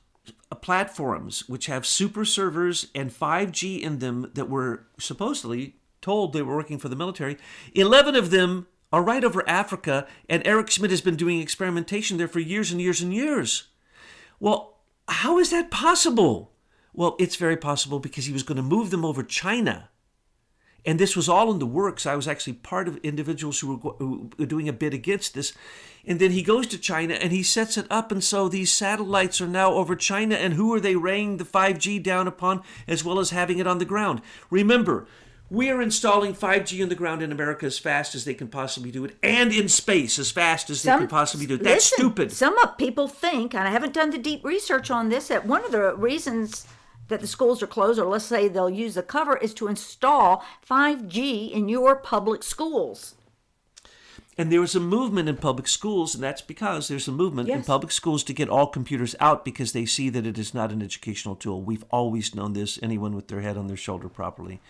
platforms which have super servers and 5G in them that were supposedly told they were working for the military, 11 of them are right over Africa, and Eric Schmidt has been doing experimentation there for years and years and years. Well, how is that possible? Well, it's very possible because he was going to move them over China. And this was all in the works. I was actually part of individuals who were doing a bid against this. And then he goes to China and he sets it up. And so these satellites are now over China. And who are they raining the 5G down upon as well as having it on the ground? Remember, we are installing 5G on the ground in America as fast as they can possibly do it, and in space as fast as they can possibly do it. That's stupid. Some people think, and I haven't done the deep research on this, that one of the reasons that the schools are closed, or let's say they'll use the cover, is to install 5G in your public schools. And there was a movement in public schools, and that's because there's a movement in public schools to get all computers out because they see that it is not an educational tool. We've always known this, anyone with their head on their shoulder properly.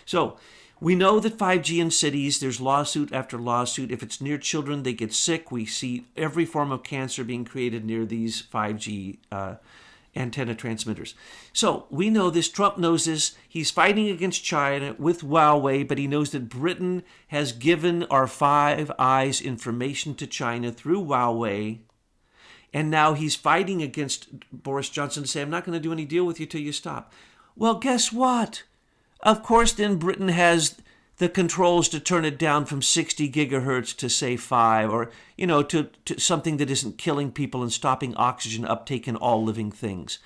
So we know that 5G in cities, there's lawsuit after lawsuit. If it's near children, they get sick. We see every form of cancer being created near these 5G antenna transmitters. So we know this. Trump knows this. He's fighting against China with Huawei, but he knows that Britain has given our Five Eyes information to China through Huawei. And now he's fighting against Boris Johnson to say, I'm not going to do any deal with you till you stop. Well, guess what? Of course, then Britain has the controls to turn it down from 60 gigahertz to, say, 5, or, to something that isn't killing people and stopping oxygen uptake in all living things.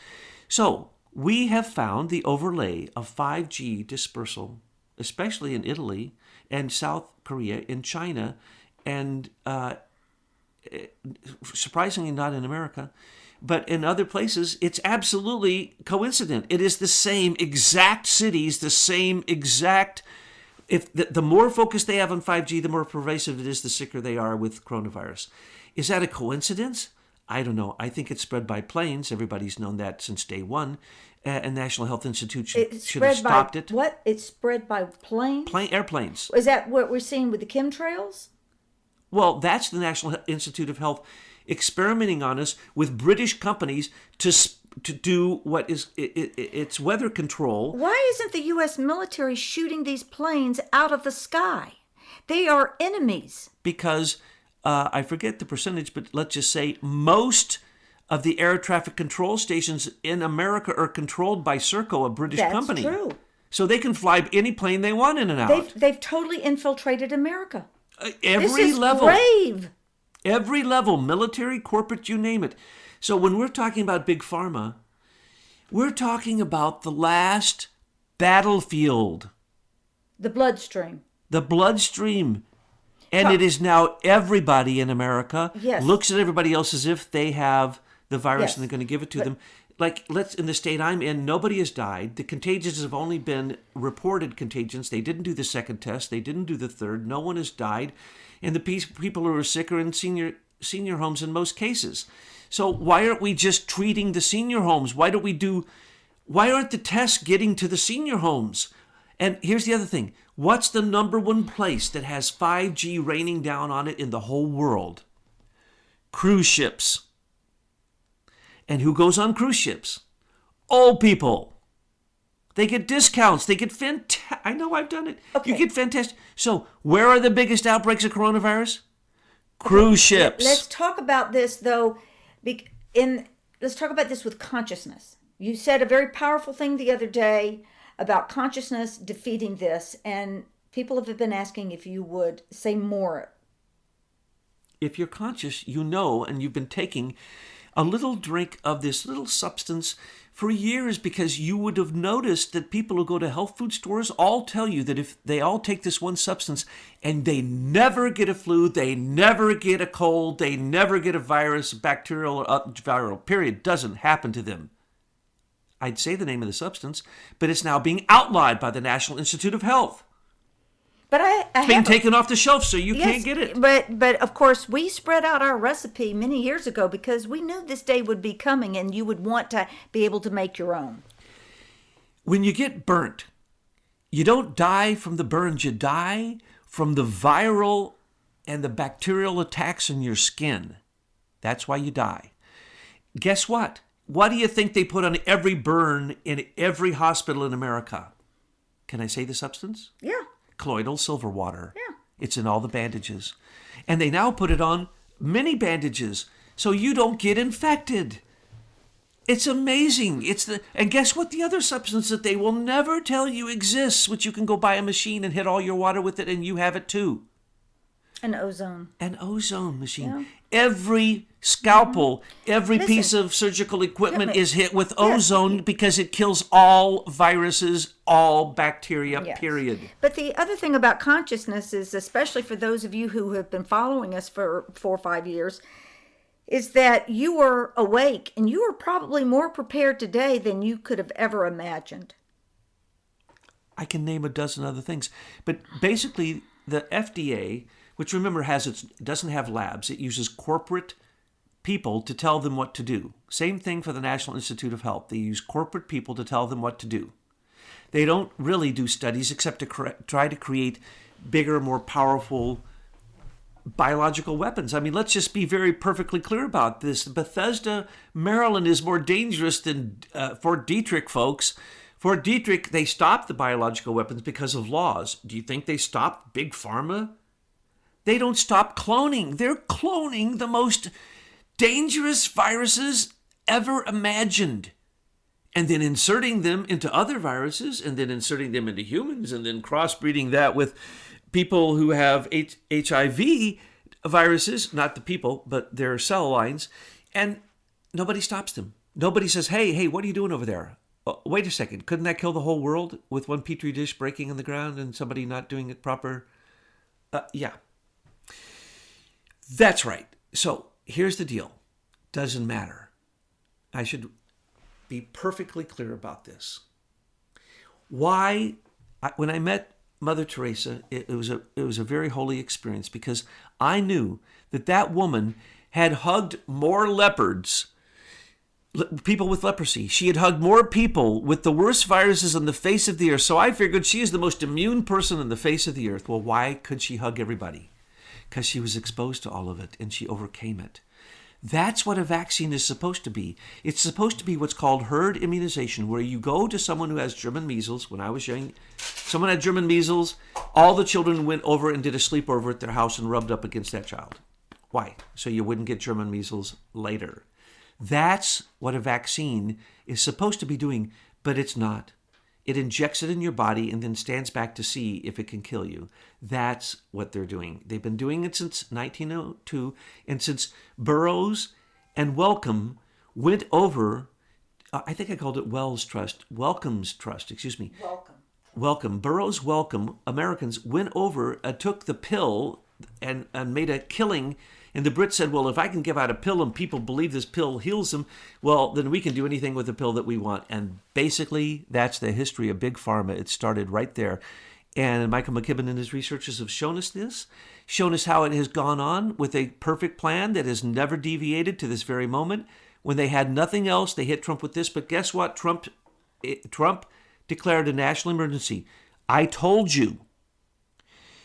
So we have found the overlay of 5G dispersal, especially in Italy and South Korea, in China, and surprisingly not in America, but in other places. It's absolutely coincident. It is the same exact cities, the same exact... If the more focus they have on 5G, the more pervasive it is, the sicker they are with coronavirus. Is that a coincidence? I don't know. I think it's spread by planes. Everybody's known that since day one. And National Health Institute should have stopped it. What? It's spread by planes? Airplanes. Is that what we're seeing with the chemtrails? Well, that's the National Institute of Health experimenting on us with British companies to do what is it's weather control. Why isn't the U.S. military shooting these planes out of the sky? They are enemies. Because I forget the percentage, but let's just say most of the air traffic control stations in America are controlled by Serco, a British That's company. true. So they can fly any plane they want in and out. They've totally infiltrated America. Every This is level. grave. Every level, military, corporate, you name it. So when we're talking about Big Pharma, we're talking about the last battlefield. The bloodstream. The bloodstream. And it is now everybody in America Yes. looks at everybody else as if they have the virus Yes. and they're going to give it to them. Like, in the state I'm in, nobody has died. The contagions have only been reported contagions. They didn't do the second test. They didn't do the third. No one has died. And the people who are sick are in senior homes in most cases. So why aren't we just treating the senior homes? Why aren't the tests getting to the senior homes? And here's the other thing. What's the number one place that has 5G raining down on it in the whole world? Cruise ships. And who goes on cruise ships? Old people. They get discounts. They get fantastic. I know, I've done it. Okay. You get fantastic. So where are the biggest outbreaks of coronavirus? Cruise ships. Let's talk about this, though. Let's talk about this with consciousness. You said a very powerful thing the other day about consciousness defeating this, and people have been asking if you would say more. If you're conscious, you know, and you've been taking a little drink of this little substance for years, because you would have noticed that people who go to health food stores all tell you that if they all take this one substance and they never get a flu, they never get a cold, they never get a virus, bacterial or viral, period, doesn't happen to them. I'd say the name of the substance, but it's now being outlawed by the National Institute of Health. But It's being taken off the shelf, so you can't get it. But of course, we spread out our recipe many years ago because we knew this day would be coming and you would want to be able to make your own. When you get burnt, you don't die from the burns, you die from the viral and the bacterial attacks on your skin. That's why you die. Guess what? What do you think they put on every burn in every hospital in America? Can I say the substance? Yeah. Colloidal silver water. Yeah. It's in all the bandages. And they now put it on many bandages so you don't get infected. It's amazing. And guess what? The other substance that they will never tell you exists, which you can go buy a machine and hit all your water with it and you have it too. An ozone. An ozone machine. Yeah. Every scalpel, every Listen, piece of surgical equipment me- is hit with Yes. ozone because it kills all viruses, all bacteria, Yes. period. But the other thing about consciousness is, especially for those of you who have been following us for 4 or 5 years, is that you are awake and you are probably more prepared today than you could have ever imagined. I can name a dozen other things. But basically, the FDA, which remember doesn't have labs, it uses corporate people to tell them what to do. Same thing for the National Institute of Health. They use corporate people to tell them what to do. They don't really do studies except to try to create bigger, more powerful biological weapons. I mean, let's just be very perfectly clear about this. Bethesda, Maryland is more dangerous than Fort Detrick, folks. Fort Detrick, they stopped the biological weapons because of laws. Do you think they stopped Big Pharma? They don't stop cloning. They're cloning the most dangerous viruses ever imagined. And then inserting them into other viruses, and then inserting them into humans, and then crossbreeding that with people who have HIV viruses, not the people, but their cell lines, and nobody stops them. Nobody says, hey, what are you doing over there? Wait a second, couldn't that kill the whole world with one petri dish breaking on the ground and somebody not doing it proper? Yeah. That's right. So here's the deal. Doesn't matter. I should be perfectly clear about this. When I met Mother Teresa, it was a very holy experience because I knew that woman had hugged more leopards, people with leprosy. She had hugged more people with the worst viruses on the face of the earth. So I figured she is the most immune person on the face of the earth. Well, why could she hug everybody? Because she was exposed to all of it and she overcame it. That's what a vaccine is supposed to be. It's supposed to be what's called herd immunization, where you go to someone who has German measles. When I was young, someone had German measles. All the children went over and did a sleepover at their house and rubbed up against that child. Why? So you wouldn't get German measles later. That's what a vaccine is supposed to be doing, but it's not. It injects it in your body and then stands back to see if it can kill you. That's what they're doing. They've been doing it since 1902, and since Burroughs and Wellcome went over, I think I called it Wellcome's Trust, excuse me. Wellcome. Burroughs Wellcome, Americans went over, took the pill and made a killing. And the Brits said, well, if I can give out a pill and people believe this pill heals them, well, then we can do anything with the pill that we want. And basically, that's the history of Big Pharma. It started right there. And Michael McKibben and his researchers have shown us this, shown us how it has gone on with a perfect plan that has never deviated to this very moment. When they had nothing else, they hit Trump with this. But guess what? Trump declared a national emergency. I told you.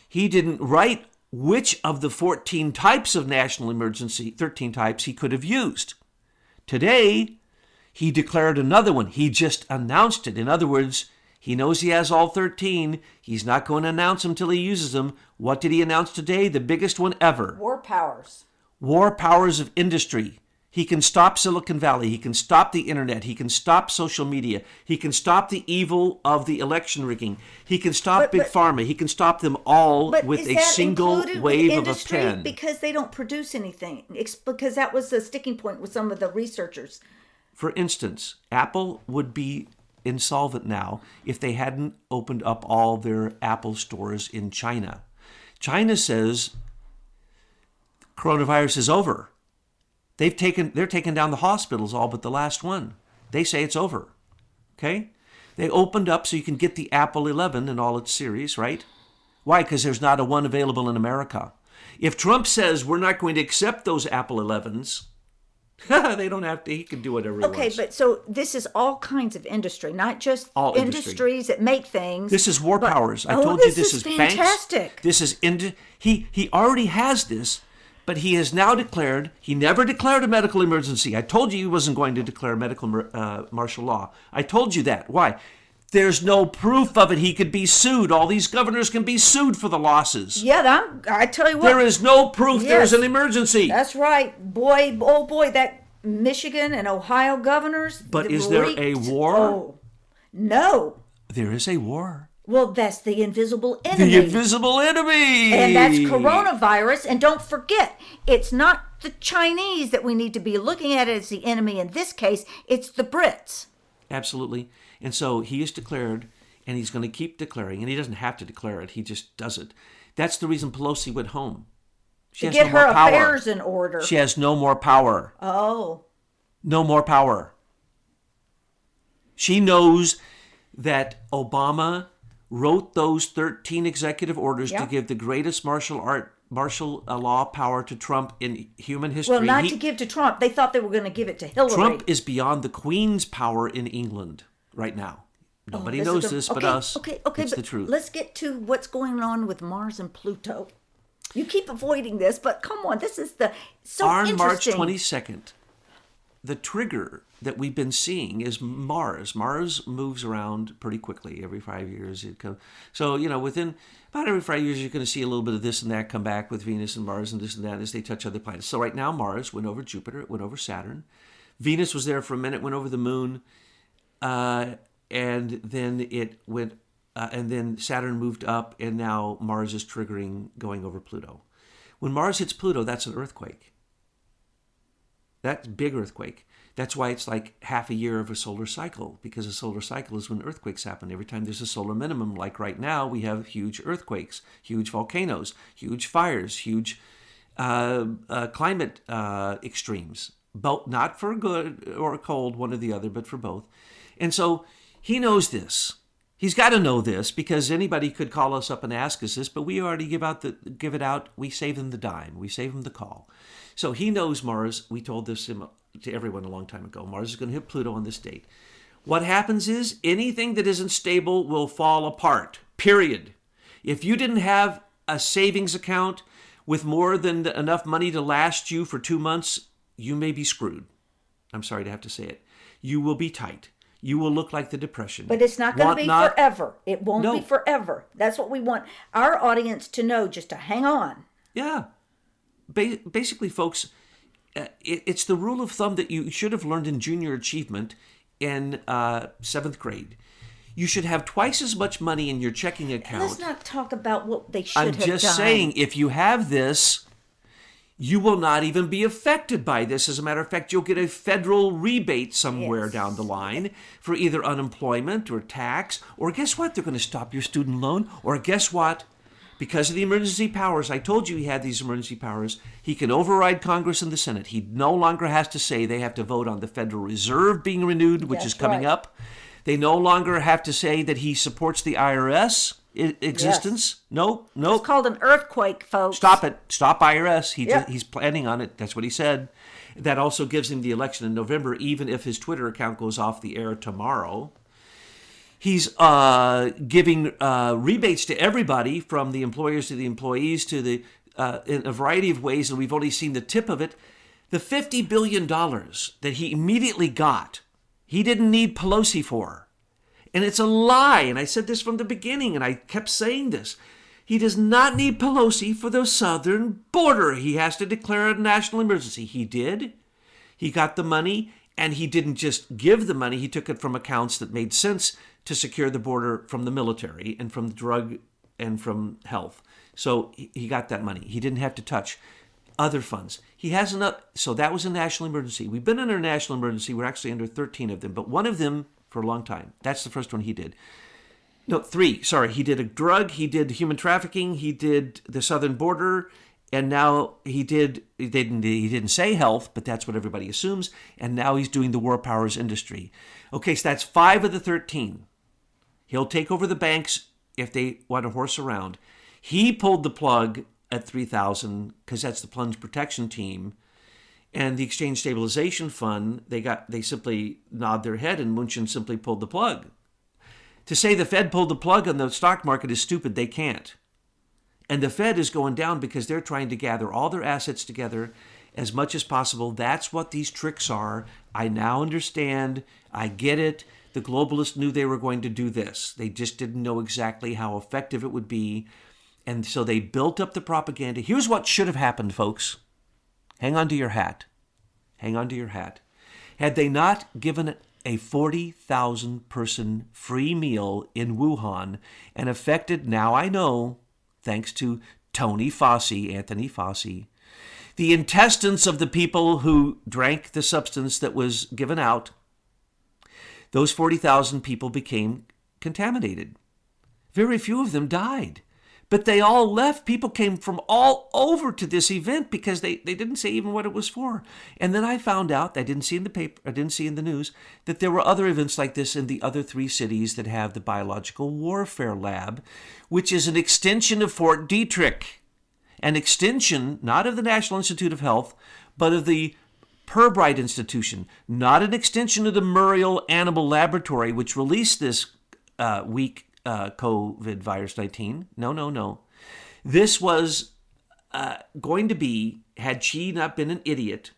He didn't write which of the 14 types of national emergency, 13 types, he could have used. Today, he declared another one. He just announced it. In other words, he knows he has all 13. He's not going to announce them till he uses them. What did he announce today? The biggest one ever. War powers. War powers of industry. He can stop Silicon Valley. He can stop the internet. He can stop social media. He can stop the evil of the election rigging. He can stop Big Pharma. He can stop them all with a single wave of a pen. Because they don't produce anything. Because that was the sticking point with some of the researchers. For instance, Apple would be insolvent now if they hadn't opened up all their Apple stores in China. China says coronavirus is over. They're taking down the hospitals, all but the last one. They say it's over. Okay? They opened up so you can get the Apple 11 and all its series, right? Why? Because there's not a one available in America. If Trump says we're not going to accept those Apple 11s, they don't have to. He can do whatever he wants. Okay, but so this is all kinds of industry, not just all industries that make things. This is war powers. I told you this is fantastic. Banks. This is he already has this. But he has now declared, he never declared a medical emergency. I told you he wasn't going to declare medical martial law. I told you that. Why? There's no proof of it. He could be sued. All these governors can be sued for the losses. Yeah, I tell you what. There is no proof there's an emergency. That's right. Boy, oh boy, that Michigan and Ohio governors. But is there a war? Oh, no. There is a war. Well, that's the invisible enemy. The invisible enemy! And that's coronavirus. And don't forget, it's not the Chinese that we need to be looking at as the enemy. In this case, it's the Brits. Absolutely. And so he has declared, and he's going to keep declaring, and he doesn't have to declare it. He just does it. That's the reason Pelosi went home. She has to get no more her power. affairs in order. She has no more power. Oh. No more power. She knows that Obama wrote those 13 executive orders to give the greatest martial law power to Trump in human history. Well, not to give to Trump. They thought they were going to give it to Hillary. Trump is beyond the Queen's power in England right now. Nobody knows this but us. Okay, it's the truth. Let's get to what's going on with Mars and Pluto. You keep avoiding this, but come on, this is On March 22nd, the trigger that we've been seeing is Mars. Mars moves around pretty quickly. Every 5 years it comes. So, within about every 5 years, you're going to see a little bit of this and that come back with Venus and Mars and this and that as they touch other planets. So right now, Mars went over Jupiter. It went over Saturn. Venus was there for a minute, went over the moon. And then it went, and then Saturn moved up, and now Mars is triggering going over Pluto. When Mars hits Pluto, that's an earthquake. That's a big earthquake. That's why it's like half a year of a solar cycle, because a solar cycle is when earthquakes happen. Every time there's a solar minimum, like right now, we have huge earthquakes, huge volcanoes, huge fires, huge climate extremes. Both, not for good or cold, one or the other, but for both. And so he knows this. He's got to know this, because anybody could call us up and ask us this, but we already give it out. We save them the dime. We save them the call. So he knows Mars. We told this to everyone a long time ago. Mars is going to hit Pluto on this date. What happens is anything that isn't stable will fall apart, period. If you didn't have a savings account with more than enough money to last you for 2 months, you may be screwed. I'm sorry to have to say it. You will be tight. You will look like the Depression. But it's not going to be forever. It won't be forever. That's what we want our audience to know, just to hang on. Yeah. Basically, folks, it's the rule of thumb that you should have learned in junior achievement in 7th grade. You should have twice as much money in your checking account. Let's not talk about what they should I'm have done. just saying, if you have this, you will not even be affected by this. As a matter of fact, you'll get a federal rebate somewhere down the line for either unemployment or tax. Or guess what? They're going to stop your student loan. Or guess what? Because of the emergency powers, I told you he had these emergency powers, he can override Congress and the Senate. He no longer has to say they have to vote on the Federal Reserve being renewed, which is coming up. They no longer have to say that he supports the IRS existence. Yes. No. It's called an earthquake, folks. Stop it. Stop IRS. He's planning on it. That's what he said. That also gives him the election in November, even if his Twitter account goes off the air tomorrow. He's giving rebates to everybody, from the employers to the employees to the in a variety of ways, and we've only seen the tip of it. The $50 billion that he immediately got, he didn't need Pelosi for. And it's a lie, and I said this from the beginning, and I kept saying this. He does not need Pelosi for the southern border. He has to declare a national emergency. He did. He got the money, and he didn't just give the money. He took it from accounts that made sense to secure the border from the military and from the drug and from health. So he got that money. He didn't have to touch other funds. He has enough. So that was a national emergency. We've been under a national emergency. We're actually under 13 of them, but one of them for a long time. That's the first one he did. No, 3. Sorry. He did a drug. He did human trafficking. He did the southern border. And now he didn't say health, but that's what everybody assumes. And now he's doing the war powers industry. Okay, so that's 5 of the 13. He'll take over the banks if they want to horse around. He pulled the plug at 3,000 because that's the plunge protection team. And the Exchange Stabilization Fund, they simply nod their head, and Mnuchin simply pulled the plug. To say the Fed pulled the plug on the stock market is stupid. They can't. And the Fed is going down because they're trying to gather all their assets together as much as possible. That's what these tricks are. I now understand. I get it. The globalists knew they were going to do this. They just didn't know exactly how effective it would be. And so they built up the propaganda. Here's what should have happened, folks. Hang on to your hat. Hang on to your hat. Had they not given a 40,000 person free meal in Wuhan and affected, now I know, thanks to Anthony Fauci, the intestines of the people who drank the substance that was given out, those 40,000 people became contaminated. Very few of them died. But they all left. People came from all over to this event because they didn't say even what it was for. And then I found out, I didn't see in the paper, I didn't see in the news, that there were other events like this in the other 3 cities that have the biological warfare lab, which is an extension of Fort Detrick. An extension, not of the National Institute of Health, but of the Pirbright Institution. Not an extension of the Muriel Animal Laboratory, which released this weak COVID virus 19. No. This was going to be, had Xi not been an idiot,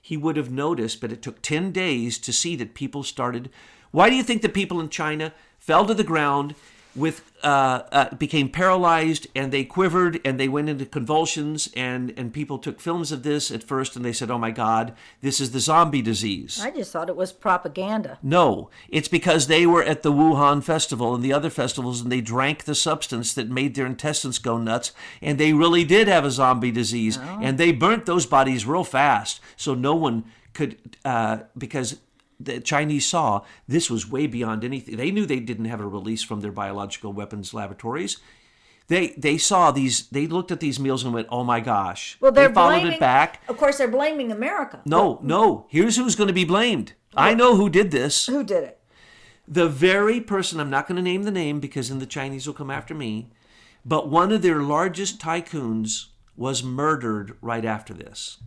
he would have noticed, but it took 10 days to see that people started. Why do you think the people in China fell to the ground became paralyzed, and they quivered, and they went into convulsions, and people took films of this at first, and they said, oh my God, this is the zombie disease. I just thought it was propaganda. No, it's because they were at the Wuhan festival and the other festivals, and they drank the substance that made their intestines go nuts, and they really did have a zombie disease, and they burnt those bodies real fast, so no one could, because the Chinese saw this was way beyond anything. They knew they didn't have a release from their biological weapons laboratories. They saw these, they looked at these meals and went, oh my gosh. Well, they followed it back. Of course, they're blaming America. No. Here's who's going to be blamed. I know who did this. Who did it? The very person, I'm not going to name the name because then the Chinese will come after me, but one of their largest tycoons was murdered right after this.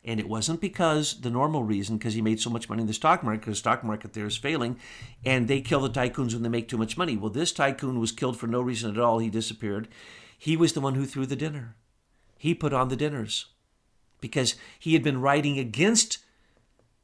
And it wasn't because the normal reason, because he made so much money in the stock market, because the stock market there is failing, and they kill the tycoons when they make too much money. Well, this tycoon was killed for no reason at all. He disappeared. He was the one who threw the dinner. He put on the dinners because he had been writing against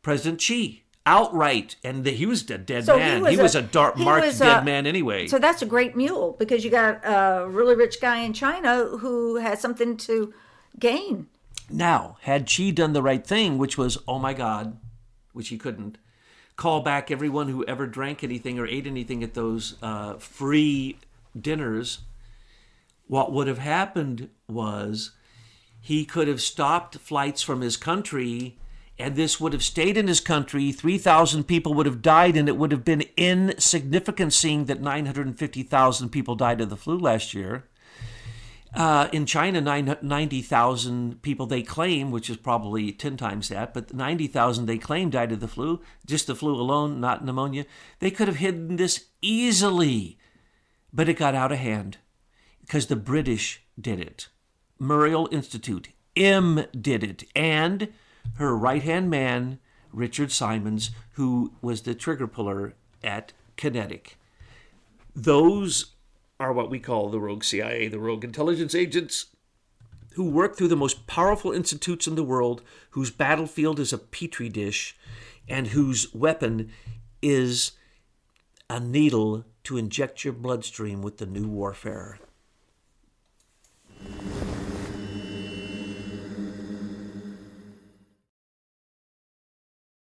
President Xi outright, and he was a dead man. He was a marked dead man anyway. So that's a great mule, because you got a really rich guy in China who has something to gain. Now, had she done the right thing, which was, oh my God, which he couldn't, call back everyone who ever drank anything or ate anything at those free dinners, what would have happened was he could have stopped flights from his country, and this would have stayed in his country. 3,000 people would have died, and it would have been insignificant, seeing that 950,000 people died of the flu last year. In China, 90,000 people they claim, which is probably 10 times that, but 90,000 they claim died of the flu, just the flu alone, not pneumonia. They could have hidden this easily, but it got out of hand because the British did it. Muriel Institute, A.I.M did it, and her right-hand man, Richard Simons, who was the trigger puller at Kinetic. Those are what we call the rogue CIA, the rogue intelligence agents who work through the most powerful institutes in the world, whose battlefield is a petri dish, and whose weapon is a needle to inject your bloodstream with the new warfare.